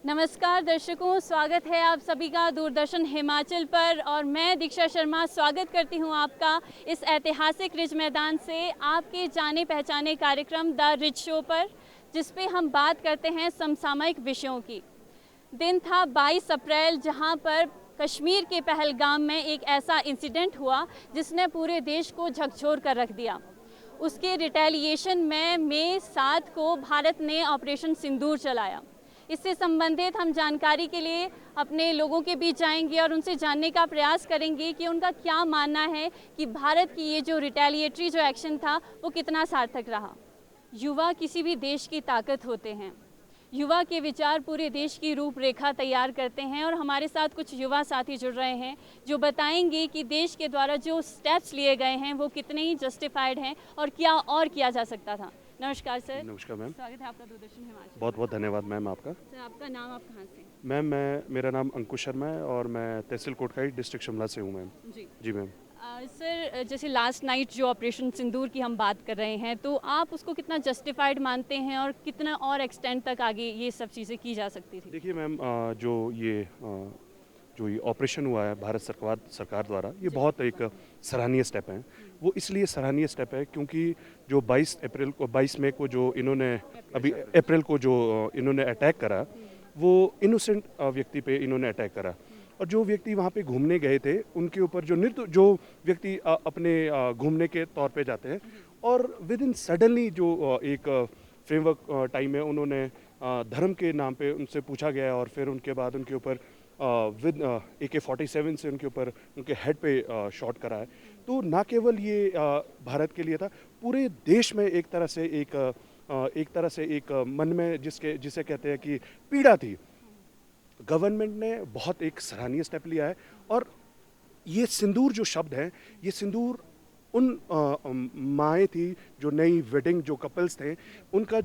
नमस्कार दर्शकों, स्वागत है आप सभी का दूरदर्शन हिमाचल पर और मैं दीक्षा शर्मा स्वागत करती हूं आपका इस ऐतिहासिक रिज मैदान से आपके जाने पहचाने कार्यक्रम द रिज शो पर, जिस पे हम बात करते हैं समसामयिक विषयों की। दिन था 22 अप्रैल, जहां पर कश्मीर के पहलगाम में एक ऐसा इंसिडेंट हुआ जिसने पूरे देश को झकझोर कर रख दिया। उसके रिटेलिएशन में मई 7 को भारत ने ऑपरेशन सिंदूर चलाया। इससे संबंधित हम जानकारी के लिए अपने लोगों के बीच जाएंगे और उनसे जानने का प्रयास करेंगे कि उनका क्या मानना है कि भारत की ये जो रिटेलिएटरी जो एक्शन था वो कितना सार्थक रहा। युवा किसी भी देश की ताकत होते हैं। युवा के विचार पूरे देश की रूपरेखा तैयार करते हैं और हमारे साथ कुछ युवा साथी जुड़ रहे हैं जो बताएंगे कि देश के द्वारा जो स्टेप्स लिए गए हैं वो कितने ही जस्टिफाइड हैं और क्या और किया जा सकता था। नमस्कार सर। नमस्कार मैम। स्वागत है आपका दूरदर्शन हिमाचल। बहुत बहुत धन्यवाद मैम आपका। सर, आपका नाम, आप कहाँ से? मैम मेरा नाम अंकुश शर्मा है और मैं तहसील कोटखाई डिस्ट्रिक्ट शिमला से हूँ मैम। जी मैम। सर, जैसे लास्ट नाइट जो ऑपरेशन सिंदूर की हम बात कर रहे हैं, तो आप उसको कितना जस्टिफाइड मानते हैं और कितना और एक्सटेंड तक आगे ये सब चीज़ें की जा सकती थी? देखिए मैम, जो ये ऑपरेशन हुआ है भारत सरकार द्वारा, ये बहुत एक सराहनीय स्टेप है। वो इसलिए सराहनीय स्टेप है क्योंकि जो 22 मई को जो इन्होंने अप्रैल को जो इन्होंने अटैक करा, वो इनोसेंट व्यक्ति पे इन्होंने अटैक करा। और जो व्यक्ति वहाँ पे घूमने गए थे उनके ऊपर जो व्यक्ति अपने घूमने के तौर पे जाते हैं और विद इन सडनली जो एक फ्रेमवर्क टाइम में उन्होंने धर्म के नाम पे उनसे पूछा गया और फिर उनके बाद उनके ऊपर विद AK-47 से उनके ऊपर उनके हेड पे शॉट करा है। तो ना केवल ये भारत के लिए था, पूरे देश में एक तरह से एक मन में जिसे कहते हैं कि पीड़ा थी। गवर्नमेंट ने बहुत एक सराहनीय स्टेप लिया है और ये सिंदूर जो शब्द है, ये सिंदूर उन माएँ थी जो नई वेडिंग जो कपल्स थे, उनके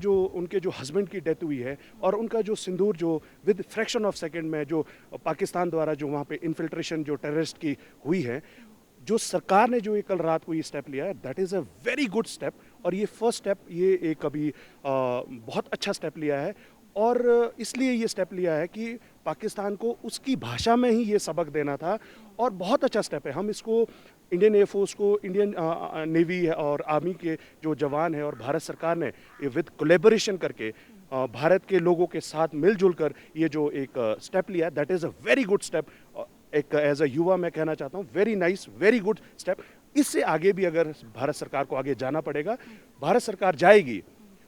जो हस्बैंड की डेथ हुई है और उनका जो सिंदूर जो विद फ्रैक्शन ऑफ सेकंड में जो पाकिस्तान द्वारा जो वहाँ पे इन्फिल्ट्रेशन जो टेररिस्ट की हुई है, जो सरकार ने जो ये कल रात को ये स्टेप लिया है, that is a very good step. और ये फर्स्ट स्टेप, ये एक अभी बहुत अच्छा स्टेप लिया है और इसलिए ये स्टेप लिया है कि पाकिस्तान को उसकी भाषा में ही ये सबक देना था और बहुत अच्छा स्टेप है। हम इसको इंडियन एयरफोर्स को, इंडियन नेवी और आर्मी के जो जवान हैं और भारत सरकार ने ये विद कोलेबोरेशन करके भारत के लोगों के साथ मिलजुल कर ये जो एक स्टेप लिया है, that is a very good step. एक एज अ युवा मैं कहना चाहता हूँ, very nice, very good step. इससे आगे भी अगर भारत सरकार को आगे जाना पड़ेगा, भारत सरकार जाएगी।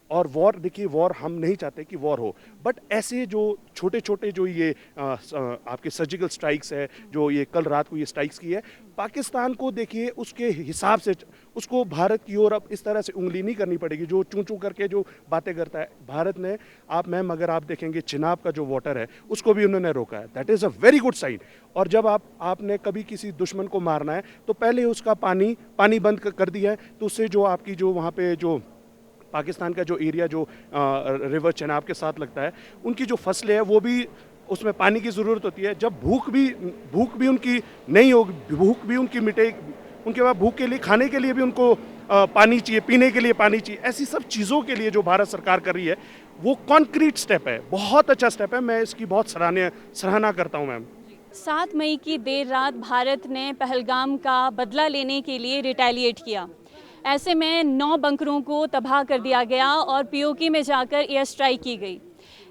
और वॉर, देखिए वॉर हम नहीं चाहते कि वॉर हो, बट ऐसे जो छोटे छोटे जो ये आपके सर्जिकल स्ट्राइक्स है, जो ये कल रात को ये स्ट्राइक्स की है, पाकिस्तान को देखिए उसके हिसाब से उसको भारत की ओर अब इस तरह से उंगली नहीं करनी पड़ेगी जो चूं चूं करके जो बातें करता है भारत ने। आप मैम अगर आप देखेंगे चिनाब का जो वाटर है उसको भी उन्होंने रोका है, that is a very good sign. और जब आपने कभी किसी दुश्मन को मारना है तो पहले उसका पानी बंद कर दिया है, तो उससे जो आपकी जो वहाँ पे जो पाकिस्तान का जो एरिया जो रिवर चेनाब के साथ लगता है, उनकी जो फसलें हैं वो भी उसमें पानी की ज़रूरत होती है। जब भूख भी उनकी नहीं होगी, भूख भी उनकी मिटेगी, उनके बाद भूख के लिए, खाने के लिए भी उनको पानी चाहिए, पीने के लिए पानी चाहिए। ऐसी सब चीज़ों के लिए जो भारत सरकार कर रही है वो कॉन्क्रीट स्टेप है, बहुत अच्छा स्टेप है। मैं इसकी बहुत सराहना करता हूँ मैम। 7 मई की देर रात भारत ने पहलगाम का बदला लेने के लिए रिटेलिएट किया। ऐसे में 9 बंकरों को तबाह कर दिया गया और पीओके में जाकर एयर स्ट्राइक की गई।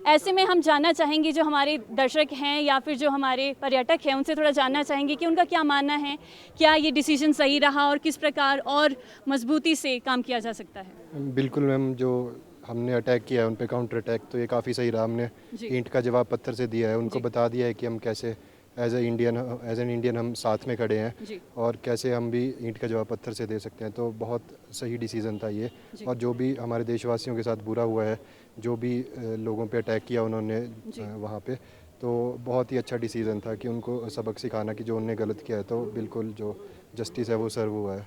ऐसे में हम जानना चाहेंगे, जो हमारे दर्शक हैं या फिर जो हमारे पर्यटक हैं, उनसे थोड़ा जानना चाहेंगे कि उनका क्या मानना है, क्या ये डिसीजन सही रहा और किस प्रकार और मजबूती से काम किया जा सकता है? बिल्कुल मैम, जो हमने अटैक किया है उन पे काउंटर अटैक, तो ये काफ़ी सही रहा। हमने ईंट का जवाब पत्थर से दिया है, उनको बता दिया है कि हम कैसे एज एन इंडियन हम साथ में खड़े हैं और कैसे हम भी ईंट का जवाब पत्थर से दे सकते हैं। तो बहुत सही डिसीज़न था ये। और जो भी हमारे देशवासियों के साथ बुरा हुआ है, जो भी लोगों पे अटैक किया उन्होंने वहाँ पे, तो बहुत ही अच्छा डिसीज़न था कि उनको सबक सिखाना कि जो उनने गलत किया है, तो बिल्कुल जो जस्टिस है वो सर्व हुआ है।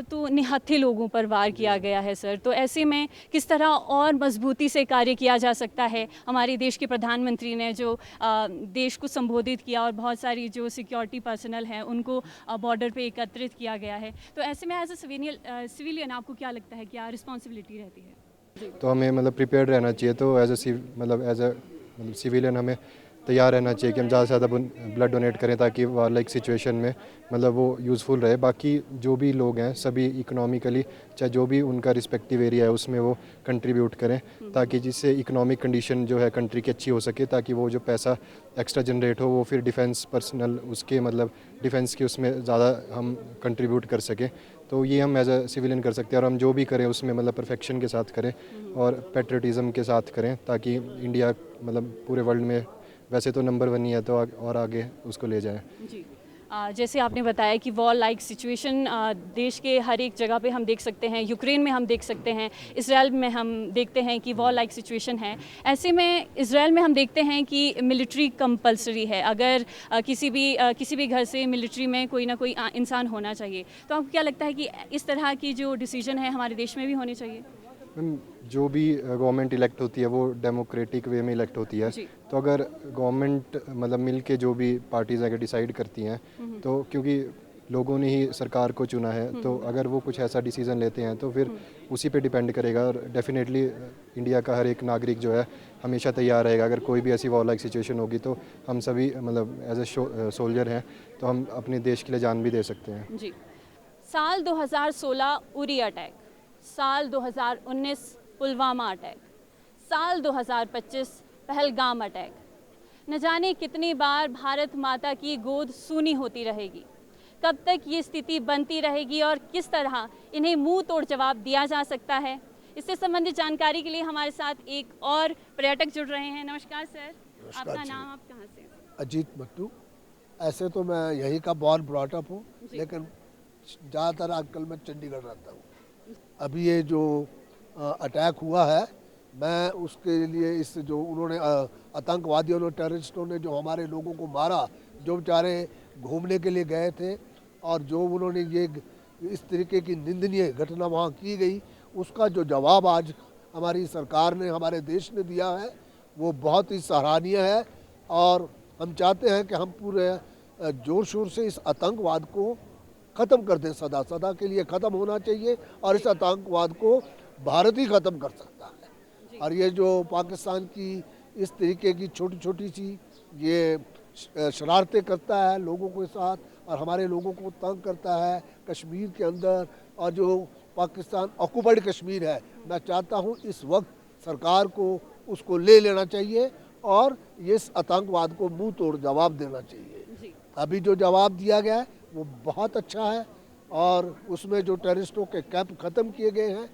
तो निहत्थे लोगों पर वार किया गया है सर, तो ऐसे में किस तरह और मजबूती से कार्य किया जा सकता है? हमारे देश के प्रधानमंत्री ने जो देश को संबोधित किया और बहुत सारी जो सिक्योरिटी पर्सनल हैं उनको बॉर्डर पे एकत्रित किया गया है, तो ऐसे में एज अ सिविलियन आपको क्या लगता है, क्या रिस्पॉन्सिबिलिटी रहती है? तो हमें मतलब प्रिपेयर्ड रहना चाहिए। तो एज अ मतलब सिविलियन हमें तैयार रहना चाहिए कि हम ज़्यादा से ज़्यादा ब्लड डोनेट करें ताकि वार लाइक सिचुएशन में मतलब वो यूज़फुल रहे। बाकी जो भी लोग हैं सभी इकोनॉमिकली चाहे जो भी उनका रिस्पेक्टिव एरिया है उसमें वो कंट्रीब्यूट करें ताकि जिससे इकोनॉमिक कंडीशन जो है कंट्री की अच्छी हो सके, ताकि वो जो पैसा एक्स्ट्रा जनरेट हो वो फिर डिफेंस पर्सनल उसके मतलब डिफेंस के उसमें ज़्यादा हम कंट्रीब्यूट कर सकें। तो ये हम एज अ सिविलियन कर सकते हैं और हम जो भी करें उसमें मतलब परफेक्शन के साथ करें और पेट्रियटिज़म के साथ करें ताकि इंडिया मतलब पूरे वर्ल्ड में वैसे तो नंबर 1 ही है तो और आगे उसको ले जाए। जी। जैसे आपने बताया कि वॉर लाइक सिचुएशन देश के हर एक जगह पे हम देख सकते हैं, यूक्रेन में हम देख सकते हैं, इसराइल में हम देखते हैं कि वॉर लाइक सिचुएशन है। ऐसे में इसराइल में हम देखते हैं कि मिलिट्री कंपलसरी है, अगर किसी भी घर से मिलिट्री में कोई ना कोई इंसान होना चाहिए। तो आपको क्या लगता है कि इस तरह की जो डिसीजन है हमारे देश में भी होने चाहिए? मैम जो भी गवर्नमेंट इलेक्ट होती है वो डेमोक्रेटिक वे में इलेक्ट होती है, तो अगर गवर्नमेंट मतलब मिल के जो भी पार्टीज़ अगर डिसाइड करती हैं तो क्योंकि लोगों ने ही सरकार को चुना है तो अगर वो कुछ ऐसा डिसीज़न लेते हैं तो फिर उसी पे डिपेंड करेगा। और डेफिनेटली इंडिया का हर एक नागरिक जो है हमेशा तैयार रहेगा, अगर कोई भी ऐसी वॉर लाइक सिचुएशन होगी तो हम सभी मतलब एज ए सोल्जर हैं तो हम अपने देश के लिए जान भी दे सकते हैं। जी। साल 2016 उरी अटैक, साल 2019 पुलवामा अटैक, साल 2025 पहलगाम अटैक। न जाने कितनी बार भारत माता की गोद सूनी होती रहेगी। कब तक ये स्थिति बनती रहेगी और किस तरह इन्हें मुंह तोड़ जवाब दिया जा सकता है? इससे संबंधित जानकारी के लिए हमारे साथ एक और पर्यटक जुड़ रहे हैं। नमस्कार सर, आपका नाम, आप कहाँ से? अजीत मट्टू। ऐसे तो मैं यहीं का बॉर्न ब्रॉट अप हूँ, लेकिन ज़्यादातर आजकल मैं चंडीगढ़ रहता हूँ। अभी ये जो अटैक हुआ है, मैं उसके लिए इस जो उन्होंने आतंकवादियों ने, टेररिस्टों ने जो हमारे लोगों को मारा, जो बेचारे घूमने के लिए गए थे और जो उन्होंने ये इस तरीके की निंदनीय घटना वहाँ की गई, उसका जो जवाब आज हमारी सरकार ने, हमारे देश ने दिया है वो बहुत ही सराहनीय है। और हम चाहते हैं कि हम पूरे जोर शोर से इस आतंकवाद को ख़त्म कर दें, सदा सदा के लिए ख़त्म होना चाहिए और इस आतंकवाद को भारत ही ख़त्म कर सकता है। और ये जो पाकिस्तान की इस तरीके की छोटी छोटी सी ये शरारतें करता है लोगों के साथ और हमारे लोगों को तंग करता है कश्मीर के अंदर, और जो पाकिस्तान ऑक्युपाइड कश्मीर है, मैं चाहता हूँ इस वक्त सरकार को उसको ले लेना चाहिए और इस आतंकवाद को मुंह तोड़ जवाब देना चाहिए। अभी जो जवाब दिया गया है वो बहुत अच्छा है और उसमें जो टेररिस्टों के कैंप ख़त्म किए गए हैं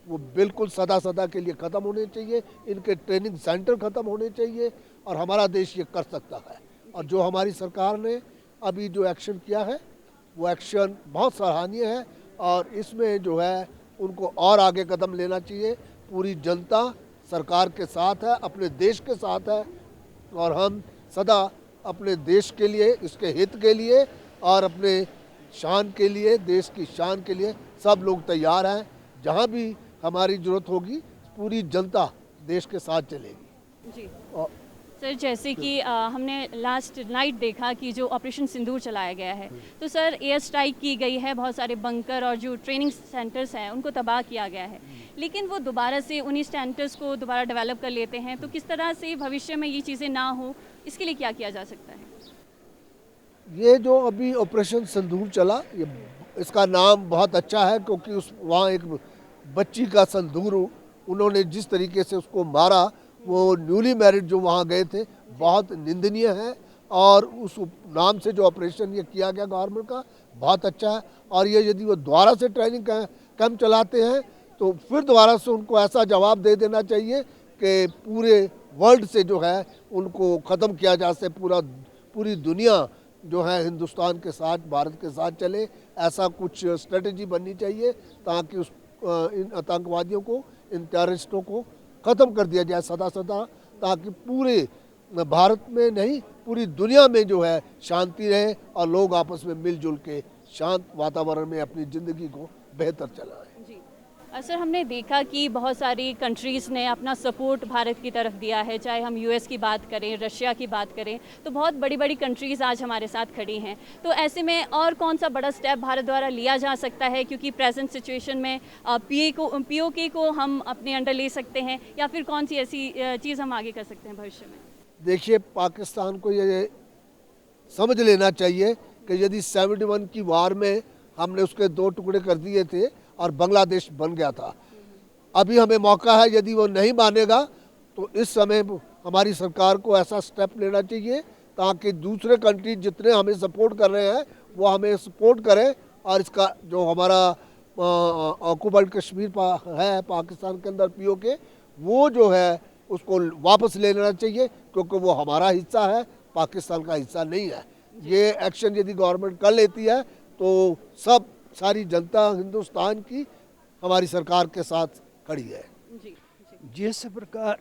वो बिल्कुल सदा सदा के लिए ख़त्म होने चाहिए, इनके ट्रेनिंग सेंटर ख़त्म होने चाहिए और हमारा देश ये कर सकता है। और जो हमारी सरकार ने अभी जो एक्शन किया है वो एक्शन बहुत सराहनीय है और इसमें जो है उनको और आगे कदम लेना चाहिए। पूरी जनता सरकार के साथ है, अपने देश के साथ है और हम सदा अपने देश के लिए, इसके हित के लिए और अपने शान के लिए, देश की शान के लिए सब लोग तैयार हैं। जहाँ भी हमारी ज़रूरत होगी पूरी जनता देश के साथ चलेगी। जी सर, जैसे कि हमने लास्ट नाइट देखा कि जो ऑपरेशन सिंदूर चलाया गया है, तो सर एयर स्ट्राइक की गई है, बहुत सारे बंकर और जो ट्रेनिंग सेंटर्स हैं उनको तबाह किया गया है, लेकिन वो दोबारा से उन्हीं सेंटर्स को दोबारा डेवलप कर लेते हैं। तो किस तरह से भविष्य में ये चीज़ें ना हो, इसके लिए क्या किया जा सकता है? ये जो अभी ऑपरेशन सिंदूर चला, ये इसका नाम बहुत अच्छा है क्योंकि उस वहाँ एक बच्ची का सिंदूर उन्होंने जिस तरीके से उसको मारा, वो न्यूली मैरिड जो वहाँ गए थे, बहुत निंदनीय है। और उस नाम से जो ऑपरेशन ये किया गया गवर्नमेंट का बहुत अच्छा है। और ये यदि वो दोबारा से ट्रेनिंग कैंप चलाते हैं तो फिर दोबारा से उनको ऐसा जवाब दे देना चाहिए कि पूरे वर्ल्ड से जो है उनको ख़त्म किया जा सके, पूरी दुनिया जो है हिंदुस्तान के साथ, भारत के साथ चले। ऐसा कुछ स्ट्रेटजी बननी चाहिए ताकि इन आतंकवादियों को, इन टेररिस्टों को ख़त्म कर दिया जाए सदा सदा, ताकि पूरे भारत में नहीं पूरी दुनिया में जो है शांति रहे और लोग आपस में मिलजुल के शांत वातावरण में अपनी ज़िंदगी को बेहतर चलाएं। जी, सर, हमने देखा कि बहुत सारी कंट्रीज़ ने अपना सपोर्ट भारत की तरफ दिया है, चाहे हम यूएस की बात करें, रशिया की बात करें, तो बहुत बड़ी बड़ी कंट्रीज़ आज हमारे साथ खड़ी हैं। तो ऐसे में और कौन सा बड़ा स्टेप भारत द्वारा लिया जा सकता है, क्योंकि प्रेजेंट सिचुएशन में पीओके को हम अपने अंडर ले सकते हैं, या फिर कौन सी ऐसी चीज़ हम आगे कर सकते हैं भविष्य में? देखिए, पाकिस्तान को ये समझ लेना चाहिए कि यदि 71 की वार में हमने उसके 2 टुकड़े कर दिए थे और बांग्लादेश बन गया था, अभी हमें मौका है, यदि वो नहीं मानेगा तो इस समय हमारी सरकार को ऐसा स्टेप लेना चाहिए ताकि दूसरे कंट्री जितने हमें सपोर्ट कर रहे हैं वो हमें सपोर्ट करें, और इसका जो हमारा ऑक्युपाइड कश्मीर है पाकिस्तान के अंदर पीओके, वो जो है उसको वापस ले लेना चाहिए, क्योंकि वो हमारा हिस्सा है, पाकिस्तान का हिस्सा नहीं है। ये एक्शन यदि गवर्नमेंट कर लेती है तो सारी जनता हिंदुस्तान की हमारी सरकार के साथ खड़ी है। जिस प्रकार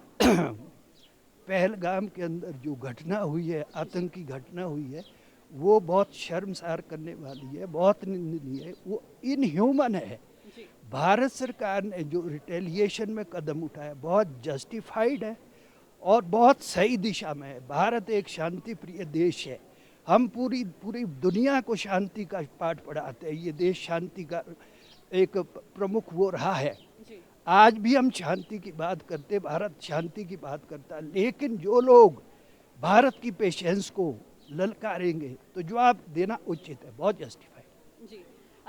पहलगाम के अंदर जो घटना हुई है, आतंकी घटना हुई है, वो बहुत शर्मसार करने वाली है, बहुत निंदनीय है, वो इनह्यूमन है। भारत सरकार ने जो रिटेलिएशन में कदम उठाया बहुत जस्टिफाइड है और बहुत सही दिशा में है। भारत एक शांति प्रिय देश है, हम पूरी दुनिया को शांति का पाठ पढ़ाते हैं, ये देश शांति का एक प्रमुख वो रहा है। आज भी हम शांति की बात करते, भारत शांति की बात करता है, लेकिन जो लोग भारत की पेशेंस को ललकारेंगे तो जवाब देना उचित है, बहुत जस्टिफाइड। जी,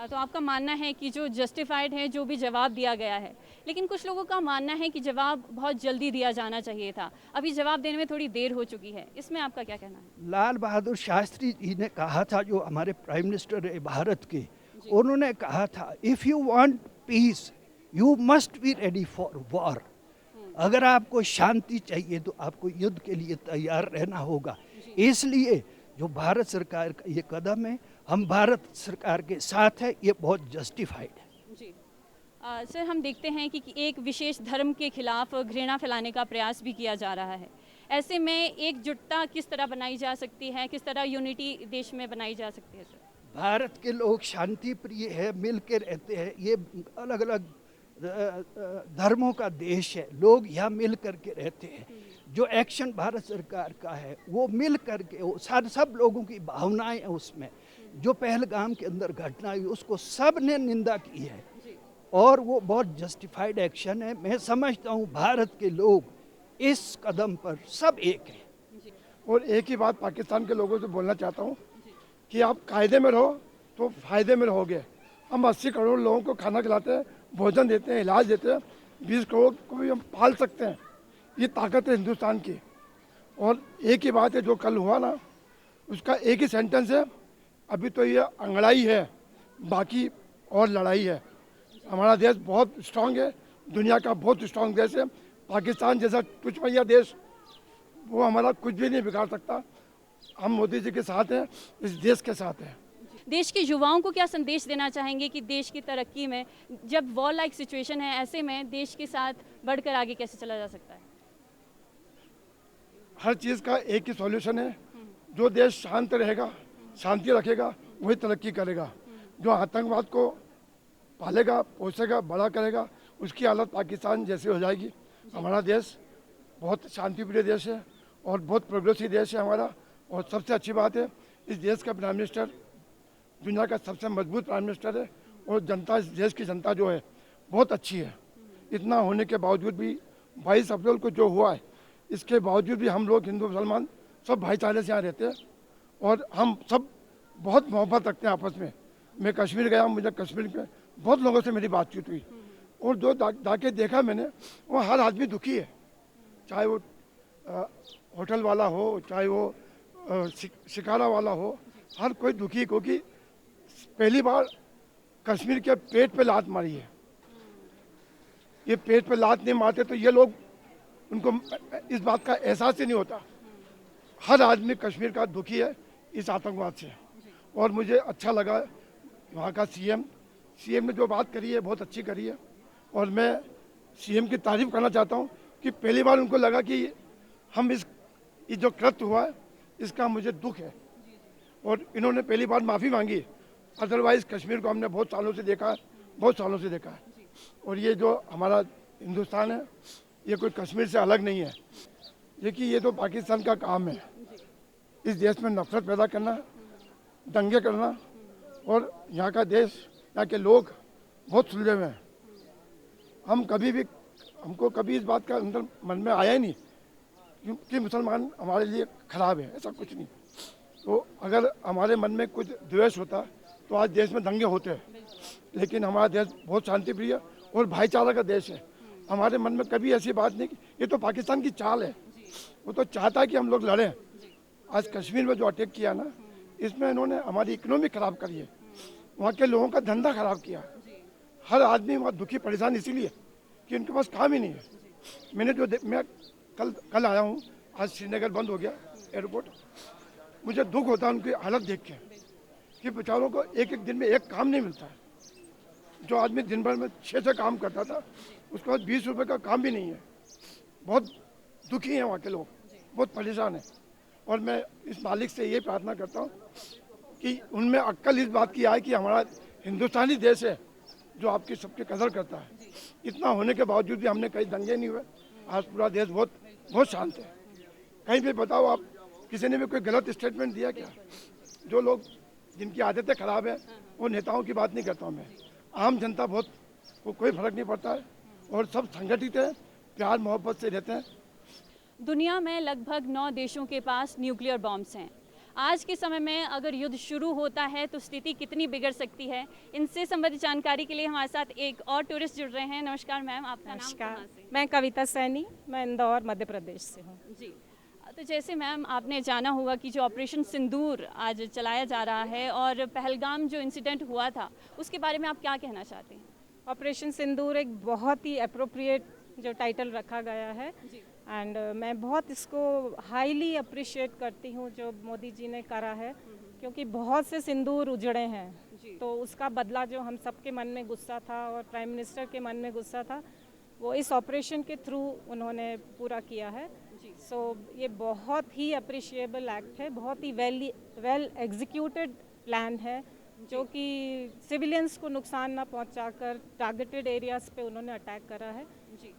तो आपका मानना है कि जो जस्टिफाइड है, जो भी जवाब दिया गया है, लेकिन कुछ लोगों का मानना है कि जवाब बहुत जल्दी दिया जाना चाहिए था, अभी जवाब देने में थोड़ी देर हो चुकी है, इसमें आपका क्या कहना है? लाल बहादुर शास्त्री जी ने कहा था, जो हमारे प्राइम मिनिस्टर है भारत के, उन्होंने कहा था, if you want piece you must be ready for war. अगर आपको शांति चाहिए तो आपको युद्ध के लिए तैयार रहना होगा। इसलिए जो भारत सरकार का ये कदम है, हम भारत सरकार के साथ है, ये बहुत जस्टिफाइड है। जी सर, हम देखते हैं कि एक विशेष धर्म के खिलाफ घृणा फैलाने का प्रयास भी किया जा रहा है। ऐसे में एकजुटता किस तरह बनाई जा सकती है, किस तरह यूनिटी देश में बनाई जा सकती है? सर, भारत के लोग शांति प्रिय है, मिल के रहते हैं, ये अलग अलग धर्मों का देश है, लोग यहाँ मिल करके रहते हैं। जो एक्शन भारत सरकार का है वो मिल करके, वो सब लोगों की भावनाएं हैं उसमें। जो पहलगाम के अंदर घटना हुई उसको सब ने निंदा की है और वो बहुत जस्टिफाइड एक्शन है। मैं समझता हूँ भारत के लोग इस कदम पर सब एक हैं। और एक ही बात पाकिस्तान के लोगों से बोलना चाहता हूँ कि आप कायदे में रहो तो फायदे में रहोगे। हम 80 करोड़ लोगों को खाना खिलाते हैं, भोजन देते हैं, इलाज देते हैं, 20 करोड़ को भी हम पाल सकते हैं। ये ताकत है हिंदुस्तान की। और एक ही बात है, जो कल हुआ ना, उसका एक ही सेंटेंस है, अभी तो ये अंगड़ाई है, बाकी और लड़ाई है। हमारा देश बहुत स्ट्रांग है, दुनिया का बहुत स्ट्रांग देश है। पाकिस्तान जैसा टुचपैया देश, वो हमारा कुछ भी नहीं बिगाड़ सकता। हम मोदी जी के साथ हैं, इस देश के साथ हैं। देश के युवाओं को क्या संदेश देना चाहेंगे कि देश की तरक्की में, जब वॉर लाइक सिचुएशन है, ऐसे में देश के साथ बढ़कर आगे कैसे चला जा सकता है? हर चीज़ का एक ही सॉल्यूशन है, जो देश शांत रहेगा, शांति रखेगा, वही तरक्की करेगा। जो आतंकवाद को पालेगा, पोसेगा, बड़ा करेगा, उसकी हालत पाकिस्तान जैसी हो जाएगी। हमारा देश बहुत शांतिप्रिय देश है और बहुत प्रोग्रेसिव देश है हमारा। और सबसे अच्छी बात है, इस देश का प्राइम मिनिस्टर दुनिया का सबसे मजबूत प्राइम मिनिस्टर है और जनता, इस देश की जनता जो है बहुत अच्छी है। इतना होने के बावजूद भी 22 अप्रैल को जो हुआ है, इसके बावजूद भी हम लोग हिंदू मुसलमान सब भाईचारे से यहाँ रहते हैं और हम सब बहुत मोहब्बत रखते हैं आपस में। मैं कश्मीर गया, मुझे कश्मीर में बहुत लोगों से मेरी बातचीत हुई और जो जाके देखा मैंने, वो हर आदमी दुखी है, चाहे वो होटल वाला हो, चाहे वो शिकारा वाला हो, हर कोई दुखी है, क्योंकि पहली बार कश्मीर के पेट पे लात मारी है। ये पेट पे लात नहीं मारते तो ये लोग, उनको इस बात का एहसास ही नहीं होता। हर आदमी कश्मीर का दुखी है इस आतंकवाद से। और मुझे अच्छा लगा वहाँ का सीएम ने जो बात करी है बहुत अच्छी करी है और मैं सीएम की तारीफ करना चाहता हूँ कि पहली बार उनको लगा कि हम इस जो कृत्य हुआ है इसका मुझे दुख है और इन्होंने पहली बार माफ़ी मांगी। अदरवाइज़ कश्मीर को हमने बहुत सालों से देखा है, बहुत सालों से देखा है। और ये जो हमारा हिंदुस्तान है ये कोई कश्मीर से अलग नहीं है। देखिए ये तो पाकिस्तान का काम है, इस देश में नफरत पैदा करना, दंगे करना, और यहाँ का देश, यहाँ के लोग बहुत सुलझे हुए हैं। हमको कभी इस बात का अंदर मन में आया ही नहीं कि मुसलमान हमारे लिए खराब है, ऐसा कुछ नहीं। तो अगर हमारे मन में कुछ द्वेष होता तो आज देश में दंगे होते हैं, लेकिन हमारा देश बहुत शांतिप्रिय और भाईचारा का देश है। हमारे मन में कभी ऐसी बात नहीं कि ये तो पाकिस्तान की चाल है, वो तो चाहता है कि हम लोग लड़ें। आज कश्मीर में जो अटैक किया ना, इसमें इन्होंने हमारी इकोनॉमी खराब करी है, वहाँ के लोगों का धंधा खराब किया। हर आदमी वहाँ दुखी परेशान इसीलिए कि उनके पास काम ही नहीं है। मैं कल आया हूँ, आज श्रीनगर बंद हो गया एयरपोर्ट। मुझे दुख होता है उनकी हालत देख के कि बेचारों को एक एक दिन में एक काम नहीं मिलता है। जो आदमी दिन भर में 6 काम करता था, उसके बाद 20 रुपये का काम भी नहीं है। बहुत दुखी हैं वहाँ के लोग, बहुत परेशान हैं। और मैं इस मालिक से ये प्रार्थना करता हूँ कि उनमें अक्ल इस बात की आए कि हमारा हिंदुस्तानी देश है जो आपकी सबकी कदर करता है। इतना होने के बावजूद भी हमने कहीं दंगे नहीं हुए। आज पूरा देश बहुत शांत है। कहीं भी बताओ आप, किसी ने भी कोई गलत स्टेटमेंट दिया क्या? जो लोग जिनकी आदतें खराब है वो नेताओं की बात नहीं करता हूँ मैं, आम जनता को कोई फर्क नहीं पड़ता है, और सब संगठित है, प्यार मोहब्बत से रहते हैं। दुनिया में लगभग 9 देशों के पास न्यूक्लियर बॉम्ब्स हैं। आज के समय में अगर युद्ध शुरू होता है तो स्थिति कितनी बिगड़ सकती है, इनसे संबंधित जानकारी के लिए हमारे साथ एक और टूरिस्ट जुड़ रहे हैं। नमस्कार मैम, आपका नाम? कहाँ से? मैं कविता सैनी, मैं इंदौर मध्य प्रदेश से हूँ। जी, तो जैसे मैम आपने जाना होगा कि जो ऑपरेशन सिंदूर आज चलाया जा रहा है और पहलगाम जो इंसिडेंट हुआ था, उसके बारे में आप क्या कहना चाहते हैं? ऑपरेशन सिंदूर एक बहुत ही अप्रोप्रिएट जो टाइटल रखा गया है, एंड मैं बहुत इसको हाईली अप्रिशिएट करती हूँ जो मोदी जी ने करा है, क्योंकि बहुत से सिंदूर उजड़े हैं। तो उसका बदला जो हम सबके मन में गुस्सा था और प्राइम मिनिस्टर के मन में गुस्सा था, वो इस ऑपरेशन के थ्रू उन्होंने पूरा किया है। सो ये बहुत ही अप्रिशिएबल एक्ट है, बहुत ही वेल एग्जीक्यूटेड प्लान है, जो कि सिविलियंस को नुकसान ना पहुंचाकर टारगेटेड एरियाज पे उन्होंने अटैक करा है।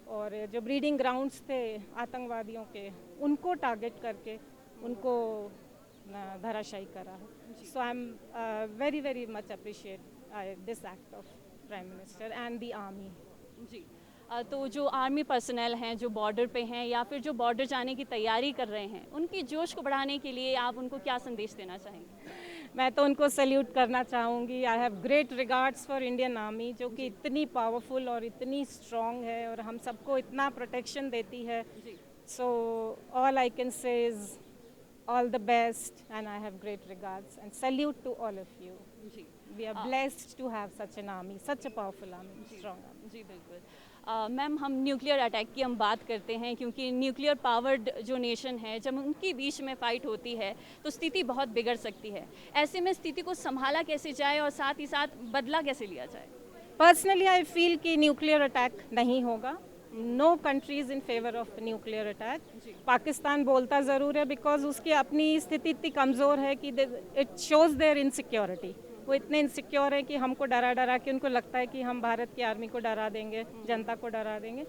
और जो ब्रीडिंग ग्राउंड्स थे आतंकवादियों के, उनको टारगेट करके उनको धराशायी करा है। So I am very much appreciate this act of prime minister and the army. जी, तो जो आर्मी पर्सनल हैं जो बॉर्डर पे हैं या फिर जो बॉर्डर जाने की तैयारी कर रहे हैं, उनकी जोश को बढ़ाने के लिए आप उनको क्या संदेश देना चाहेंगे? मैं तो उनको सैल्यूट करना चाहूँगी। आई have great regards for Indian army, जो कि इतनी पावरफुल और इतनी स्ट्रॉन्ग है और हम सबको इतना प्रोटेक्शन देती है। So all I can say is all the best and I have great regards and salute to all of you. We are blessed to have such an army, such a powerful army, strong army. जी बिल्कुल। Ma'am, हम nuclear attack की हम बात करते हैं क्योंकि nuclear powered जो नेशन है, जब उनके बीच में फ़ाइट होती है तो स्थिति बहुत बिगड़ सकती है। ऐसे में स्थिति को संभाला कैसे जाए और साथ ही साथ बदला कैसे लिया जाए? पर्सनली आई फील कि न्यूक्लियर अटैक नहीं होगा। No countries in favour of nuclear attack. Pakistan बोलता ज़रूर है बिकॉज उसकी अपनी स्थिति इतनी कमज़ोर है कि इट शोज़ देयर इनसिक्योरिटी। वो इतने इनसिक्योर है कि हमको डरा के उनको लगता है कि हम भारत की आर्मी को डरा देंगे, जनता को डरा देंगे।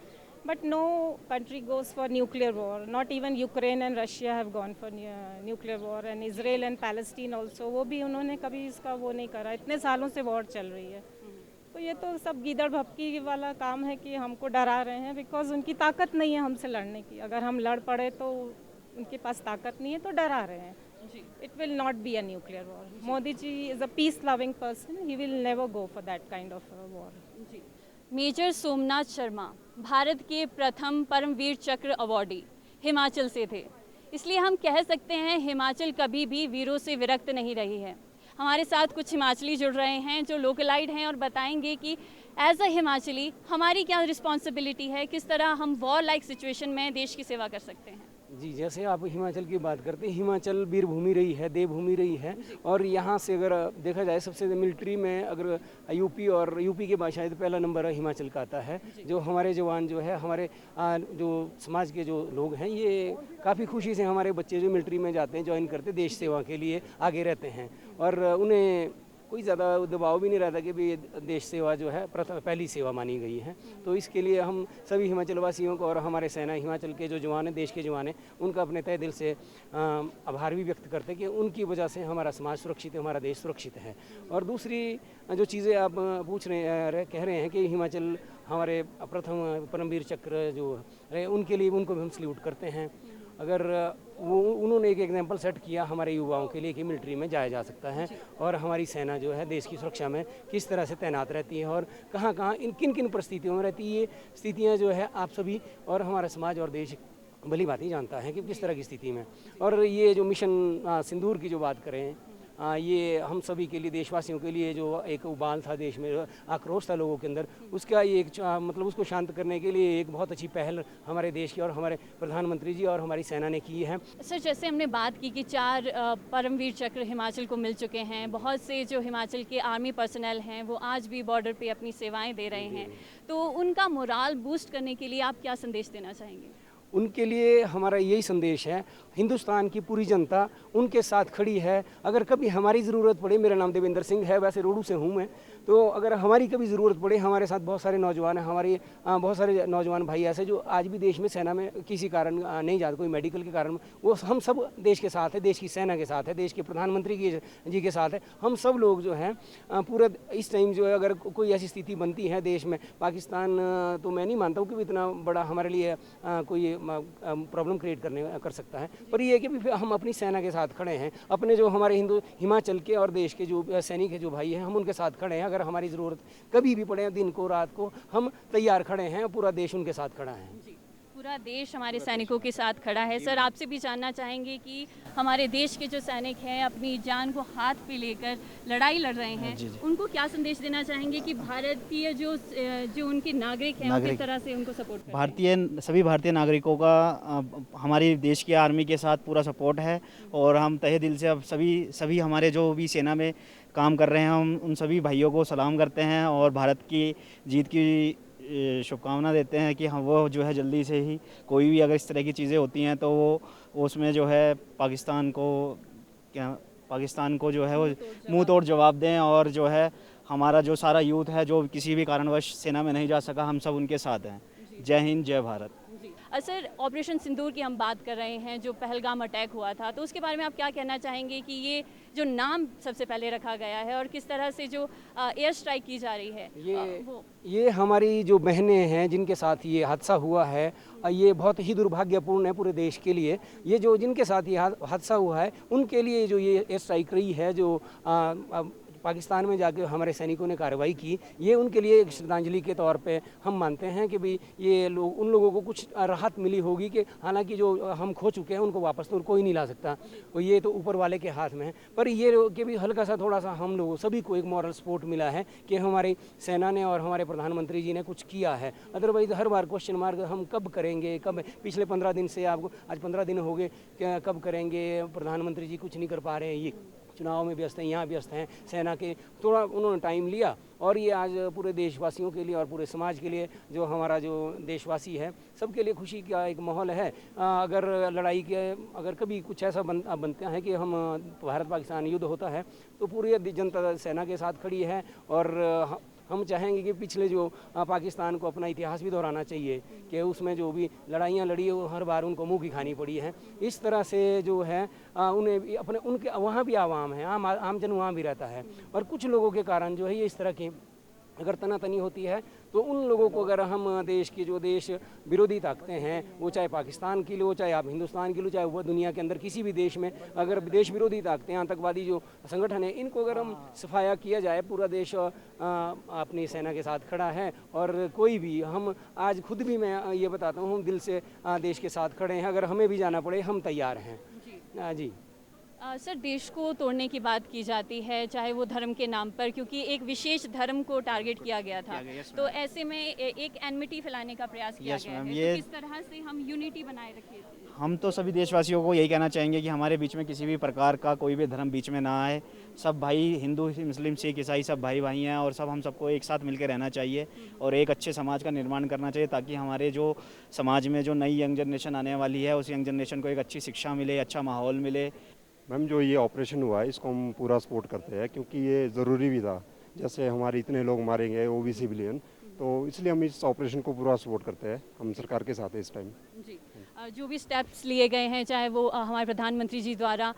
But no country goes for nuclear war, not even Ukraine and Russia have gone for nuclear war, and Israel and Palestine also, वो भी उन्होंने कभी इसका वो नहीं करा। इतने सालों से वॉर चल रही है। तो ये तो सब गीदड़ भपकी वाला काम है कि हमको डरा रहे हैं, बिकॉज उनकी ताकत नहीं है हमसे लड़ने की। अगर हम लड़ पड़े तो उनके पास ताकत नहीं है, तो डरा रहे हैं। It will not be a nuclear war. Modi ji is a peace-loving person. He will never go for that kind of a war. Major Somnath Sharma Bharat के प्रथम परमवीर चक्र अवॉर्डी हिमाचल से थे, इसलिए हम कह सकते हैं हिमाचल कभी भी वीरों से विरक्त नहीं रही है। हमारे साथ कुछ हिमाचली जुड़ रहे हैं जो लोकलाइट हैं और बताएंगे कि एज अ हिमाचली हमारी क्या रिस्पॉन्सिबिलिटी है, किस तरह हम वॉर लाइक सिचुएशन में देश की सेवा कर सकते हैं। जी, जैसे आप हिमाचल की बात करते हैं, हिमाचल वीर भूमि रही है, देवभूमि रही है। और यहाँ से अगर देखा जाए सबसे मिलिट्री में अगर यूपी के बाद शायद पहला नंबर हिमाचल का आता है। जो हमारे जवान जो है, हमारे जो समाज के जो लोग हैं, ये काफ़ी खुशी से हमारे बच्चे जो मिलिट्री में जाते हैं, ज्वाइन करते, देश सेवा के लिए आगे रहते हैं। और उन्हें कोई ज़्यादा दबाव भी नहीं रहता कि भी देश सेवा जो है पहली सेवा मानी गई है। तो इसके लिए हम सभी हिमाचल वासियों को और हमारे सेना हिमाचल के जो जवान हैं, देश के जवान हैं, उनका अपने तहे दिल से आभार भी व्यक्त करते हैं कि उनकी वजह से हमारा समाज सुरक्षित है, हमारा देश सुरक्षित है। और दूसरी जो चीज़ें आप पूछ रहे कह रहे हैं कि हिमाचल हमारे प्रथम परमवीर चक्र जो है उनके लिए उनको भी हम सल्यूट करते हैं। अगर वो उन्होंने एक एग्जांपल सेट किया हमारे युवाओं के लिए कि मिलिट्री में जाया जा सकता है और हमारी सेना जो है देश की सुरक्षा में किस तरह से तैनात रहती है और कहाँ कहाँ किन किन परिस्थितियों में रहती है। ये स्थितियाँ जो है आप सभी और हमारा समाज और देश भली भांति ही जानता है कि किस तरह की स्थिति में। और ये जो मिशन सिंदूर की जो बात करें, ये हम सभी के लिए, देशवासियों के लिए जो एक उबाल था देश में, आक्रोश था लोगों के अंदर, उसका ये एक मतलब उसको शांत करने के लिए एक बहुत अच्छी पहल हमारे देश की और हमारे प्रधानमंत्री जी और हमारी सेना ने की है। सर, जैसे हमने बात की कि 4 परमवीर चक्र हिमाचल को मिल चुके हैं, बहुत से जो हिमाचल के आर्मी पर्सनल हैं वो आज भी बॉर्डर पे अपनी सेवाएं दे रहे हैं, तो उनका मोराल बूस्ट करने के लिए आप क्या संदेश देना चाहेंगे? उनके लिए हमारा यही संदेश है, हिंदुस्तान की पूरी जनता उनके साथ खड़ी है। अगर कभी हमारी ज़रूरत पड़े, मेरा नाम देवेंद्र सिंह है, वैसे रोडू से हूँ मैं, तो अगर हमारी कभी ज़रूरत पड़े, हमारे साथ बहुत सारे नौजवान हैं, हमारे बहुत सारे नौजवान भाई ऐसे जो आज भी देश में सेना में किसी कारण नहीं जाते, कोई मेडिकल के कारण, वो हम सब देश के साथ है, देश की सेना के साथ है, देश के प्रधानमंत्री जी के साथ है। हम सब लोग जो हैं पूरा इस टाइम जो है अगर कोई ऐसी स्थिति बनती है देश में, पाकिस्तान तो मैं नहीं मानता हूँ कि इतना बड़ा हमारे लिए कोई प्रॉब्लम क्रिएट कर सकता है, पर ये है कि हम अपनी सेना के साथ खड़े हैं, अपने जो हमारे हिमाचल के और देश के जो सैनिक है, जो भाई हैं, हम उनके साथ खड़े हैं। अगर हमारी ज़रूरत कभी भी पड़े, दिन को रात को, हम तैयार खड़े हैं, पूरा देश उनके साथ खड़ा है। पूरा देश हमारे सैनिकों के साथ खड़ा है। सर, आपसे भी जानना चाहेंगे कि हमारे देश के जो सैनिक हैं अपनी जान को हाथ पे लेकर लड़ाई लड़ रहे हैं, उनको क्या संदेश देना चाहेंगे कि भारतीय जो उनके नागरिक हैं किस तरह से उनको सपोर्ट करें? सभी भारतीय नागरिकों का हमारी देश की आर्मी के साथ पूरा सपोर्ट है और हम तहे दिल से अब सभी हमारे जो भी सेना में काम कर रहे हैं, हम उन सभी भाइयों को सलाम करते हैं और भारत की जीत की शुभकामना देते हैं कि हम वो जो है जल्दी से ही कोई भी अगर इस तरह की चीज़ें होती हैं तो वो उसमें जो है पाकिस्तान को जो है वो मुंह तोड़ जवाब दें और जो है हमारा जो सारा यूथ है जो किसी भी कारणवश सेना में नहीं जा सका, हम सब उनके साथ हैं। जय हिंद, जय भारत। सर, ऑपरेशन सिंदूर की हम बात कर रहे हैं, जो पहलगाम अटैक हुआ था, तो उसके बारे में आप क्या कहना चाहेंगे कि ये जो नाम सबसे पहले रखा गया है और किस तरह से जो एयर स्ट्राइक की जा रही है? ये हमारी जो बहनें हैं जिनके साथ ये हादसा हुआ है, ये बहुत ही दुर्भाग्यपूर्ण है पूरे देश के लिए। ये जो जिनके साथ ये हादसा हुआ है उनके लिए जो ये एयर स्ट्राइक रही है, जो पाकिस्तान में जाके हमारे सैनिकों ने कार्रवाई की, ये उनके लिए एक श्रद्धांजलि के तौर पे हम मानते हैं कि भाई ये लोग, उन लोगों को कुछ राहत मिली होगी कि हालांकि जो हम खो चुके हैं उनको वापस तो कोई नहीं ला सकता, और ये तो ऊपर वाले के हाथ में है। पर ये कि भी हल्का सा थोड़ा सा हम लोगों सभी को एक मॉरल सपोर्ट मिला है कि हमारी सेना ने और हमारे प्रधानमंत्री जी ने कुछ किया है। अदरवाइज हर बार क्वेश्चन मार्क, हम कब करेंगे, कब, पिछले 15 दिन से आपको आज 15 दिन हो गए, कब करेंगे, प्रधानमंत्री जी कुछ नहीं कर पा रहे हैं, ये चुनाव में व्यस्त हैं, यहाँ व्यस्त हैं, सेना के थोड़ा उन्होंने टाइम लिया और ये आज पूरे देशवासियों के लिए और पूरे समाज के लिए, जो हमारा जो देशवासी है, सबके लिए खुशी का एक माहौल है। अगर लड़ाई के अगर कभी कुछ ऐसा बनता है कि हम भारत पाकिस्तान युद्ध होता है तो पूरी जनता सेना के साथ खड़ी है और हम चाहेंगे कि पिछले जो पाकिस्तान को अपना इतिहास भी दोहराना चाहिए कि उसमें जो भी लड़ाइयाँ लड़ी वो हर बार उनको मुँह की खानी पड़ी है। इस तरह से जो है उन्हें अपने उनके वहाँ भी आवाम है, आम जन वहाँ भी रहता है, और कुछ लोगों के कारण जो है ये इस तरह की अगर तनातनी होती है तो उन लोगों को अगर हम देश की जो देश विरोधी ताकतें हैं, वो चाहे पाकिस्तान की लो, चाहे आप हिंदुस्तान की लो, चाहे वो दुनिया के अंदर किसी भी देश में अगर देश विरोधी ताकतें, आतंकवादी जो संगठन है, इनको अगर हम सफाया किया जाए, पूरा देश अपनी सेना के साथ खड़ा है। और कोई भी, हम आज खुद भी मैं ये बताता हूँ, हम दिल से देश के साथ खड़े हैं, अगर हमें भी जाना पड़े हम तैयार हैं जी। सर, देश को तोड़ने की बात की जाती है, चाहे वो धर्म के नाम पर, क्योंकि एक विशेष धर्म को टारगेट किया गया था, तो ऐसे में एक एनमिटी फैलाने का प्रयास किया गया है, तो किस तरह से हम यूनिटी बनाए रखें? हम तो सभी देशवासियों को यही कहना चाहेंगे कि हमारे बीच में किसी भी प्रकार का कोई भी धर्म बीच में ना आए। सब भाई, हिंदू, मुस्लिम, सिख, ईसाई, सब भाई भाई हैं और हम सबको एक साथ मिलकर रहना चाहिए और एक अच्छे समाज का निर्माण करना चाहिए, ताकि हमारे जो समाज में जो नई यंग जनरेशन आने वाली है, उस यंग जनरेशन को एक अच्छी शिक्षा मिले, अच्छा माहौल मिले। मैम जो ये ऑपरेशन हुआ है इसको हम पूरा सपोर्ट करते हैं क्योंकि ये ज़रूरी भी था। जैसे हमारे इतने लोग मारे गए, वो भी सिविलियन, तो इसलिए हम इस ऑपरेशन को पूरा सपोर्ट करते हैं। हम सरकार के साथ है इस टाइम। जी, जो भी स्टेप्स लिए गए हैं, चाहे वो हमारे प्रधानमंत्री जी द्वारा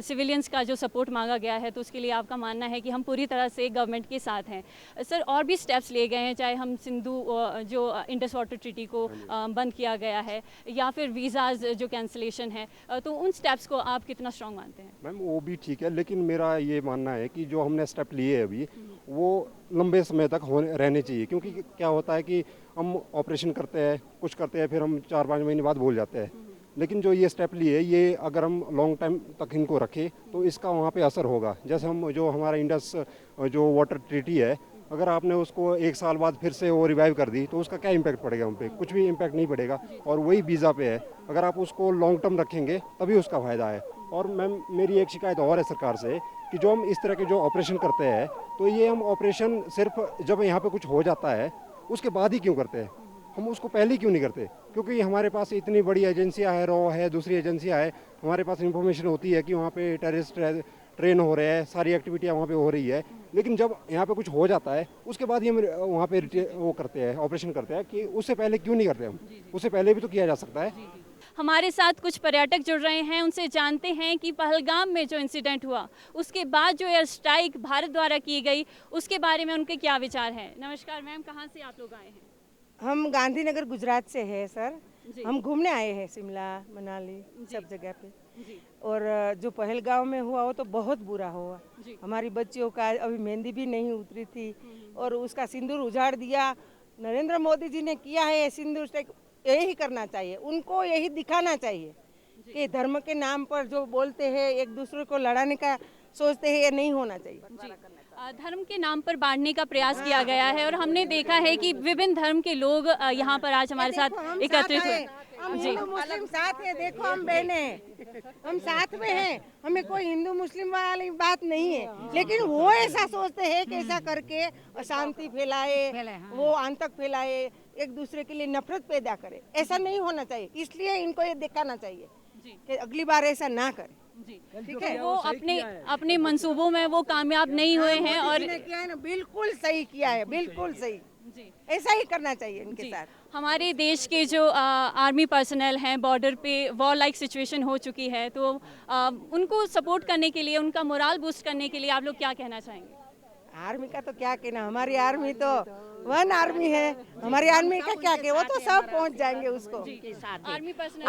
सिविलियंस का जो सपोर्ट मांगा गया है, तो उसके लिए आपका मानना है कि हम पूरी तरह से गवर्नमेंट के साथ हैं। सर, और भी स्टेप्स लिए गए हैं, चाहे हम सिंधु जो इंडस वाटर ट्रीटी को बंद किया गया है, या फिर वीज़ाज जो कैंसिलेशन है, तो उन स्टेप्स को आप कितना स्ट्रॉन्ग मानते हैं? मैम वो भी ठीक है, लेकिन मेरा ये मानना है कि जो हमने स्टेप लिए अभी वो लंबे समय तक रहने चाहिए। क्योंकि क्या होता है कि हम ऑपरेशन करते हैं, कुछ करते हैं, फिर हम 4-5 महीने बाद भूल जाते हैं। लेकिन जो ये स्टेप लिए, ये अगर हम लॉन्ग टाइम तक इनको रखें तो इसका वहाँ पे असर होगा। जैसे हम जो हमारा इंडस जो वाटर ट्रीटी है, अगर आपने उसको 1 साल बाद फिर से वो रिवाइव कर दी तो उसका क्या इम्पैक्ट पड़ेगा हम पे? कुछ भी इम्पैक्ट नहीं पड़ेगा। और वही वीज़ा पे है, अगर आप उसको लॉन्ग टर्म रखेंगे तभी उसका फ़ायदा है। और मैम मेरी एक शिकायत और है सरकार से कि जो हम इस तरह के जो ऑपरेशन करते हैं, तो ये हम ऑपरेशन सिर्फ जब यहाँ पे कुछ हो जाता है उसके बाद ही क्यों करते हैं? हम उसको पहले ही क्यों नहीं करते? क्योंकि हमारे पास इतनी बड़ी एजेंसियाँ है, रॉ है, दूसरी एजेंसियाँ है, हमारे पास इंफॉर्मेशन होती है कि वहाँ पे टेररिस्ट ट्रेन हो रहे हैं, सारी एक्टिविटियाँ वहाँ पे हो रही है। लेकिन जब यहाँ पे कुछ हो जाता है उसके बाद ही हम वहाँ पे वो करते हैं, ऑपरेशन करते हैं, कि उससे पहले क्यों नहीं करते हम? उससे पहले भी तो किया जा सकता है। हमारे साथ कुछ पर्यटक जुड़ रहे हैं, उनसे जानते हैं कि पहलगाम में जो इंसिडेंट हुआ उसके बाद जो एयर स्ट्राइक भारत द्वारा की गई उसके बारे में उनके क्या विचार हैं। नमस्कार मैम, कहाँ से आप लोग आए हैं? हम गांधीनगर गुजरात से है सर। हम घूमने आए हैं शिमला, मनाली, सब जगह पे। और जो पहलगाम में हुआ वो तो बहुत बुरा हुआ। हमारी बच्चियों का अभी मेहंदी भी नहीं उतरी थी और उसका सिंदूर उजाड़ दिया। नरेंद्र मोदी जी ने किया है सिंदूर स्ट्राइक, यही करना चाहिए, उनको यही दिखाना चाहिए कि धर्म के नाम पर जो बोलते हैं, एक दूसरे को लड़ाने का सोचते हैं, ये नहीं होना चाहिए। धर्म के नाम पर बांटने का प्रयास किया गया है और हमने देखा है कि विभिन्न धर्म के लोग यहाँ पर आज हमारे साथ एकत्रित हुए। हम हिंदू मुस्लिम साथ है, देखो हम बहने हैं, हम साथ में हैं, हमें कोई हिंदू मुस्लिम वाली बात नहीं है। लेकिन वो ऐसा सोचते हैं कि ऐसा करके अशांति फैलाए, वो आतंक फैलाए, एक दूसरे के लिए नफरत पैदा करे। ऐसा नहीं होना चाहिए, इसलिए इनको ये दिखाना चाहिए कि अगली बार ऐसा ना करें। ठीक है, वो अपने मंसूबों में वो कामयाब नहीं हुए हैं और किया है ना, बिल्कुल सही किया है, बिल्कुल सही। ऐसा ही करना चाहिए इनके साथ। हमारे देश के जो आर्मी पर्सनल हैं, बॉर्डर पे वॉर लाइक सिचुएशन हो चुकी है, तो उनको सपोर्ट करने के लिए, उनका मोराल बूस्ट करने के लिए आप लोग क्या कहना चाहेंगे? आर्मी का तो क्या कहना, हमारी आर्मी तो वन आर्मी है, हमारी आर्मी का क्या कहना, वो तो सब पहुंच जाएंगे उसको। आर्मी पर्सनल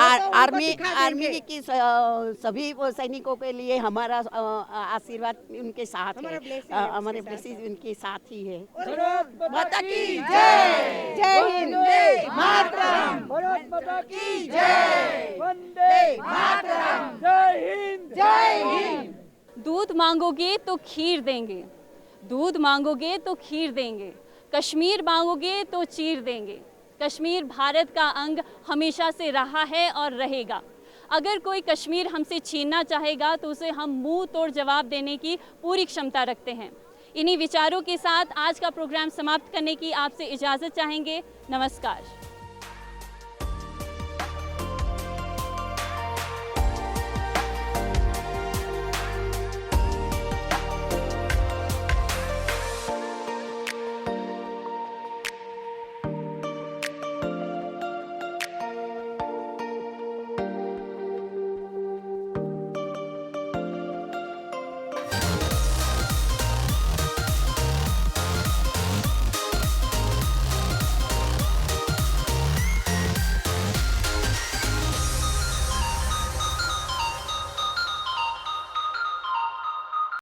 आर्मी की सभी सैनिकों के लिए हमारा आशीर्वाद उनके साथ है, हमारे ब्लेसिंग उनके साथ ही है। माता की जय, जय हिंद, वंदे मातरम, भारत माता की जय, वंदे मातरम, जय हिंद, जय हिंद। दूध मांगोगे तो खीर देंगे, दूध मांगोगे तो खीर देंगे, कश्मीर मांगोगे तो चीर देंगे। कश्मीर भारत का अंग हमेशा से रहा है और रहेगा। अगर कोई कश्मीर हमसे छीनना चाहेगा तो उसे हम मुंह तोड़ जवाब देने की पूरी क्षमता रखते हैं। इन्हीं विचारों के साथ आज का प्रोग्राम समाप्त करने की आपसे इजाज़त चाहेंगे। नमस्कार।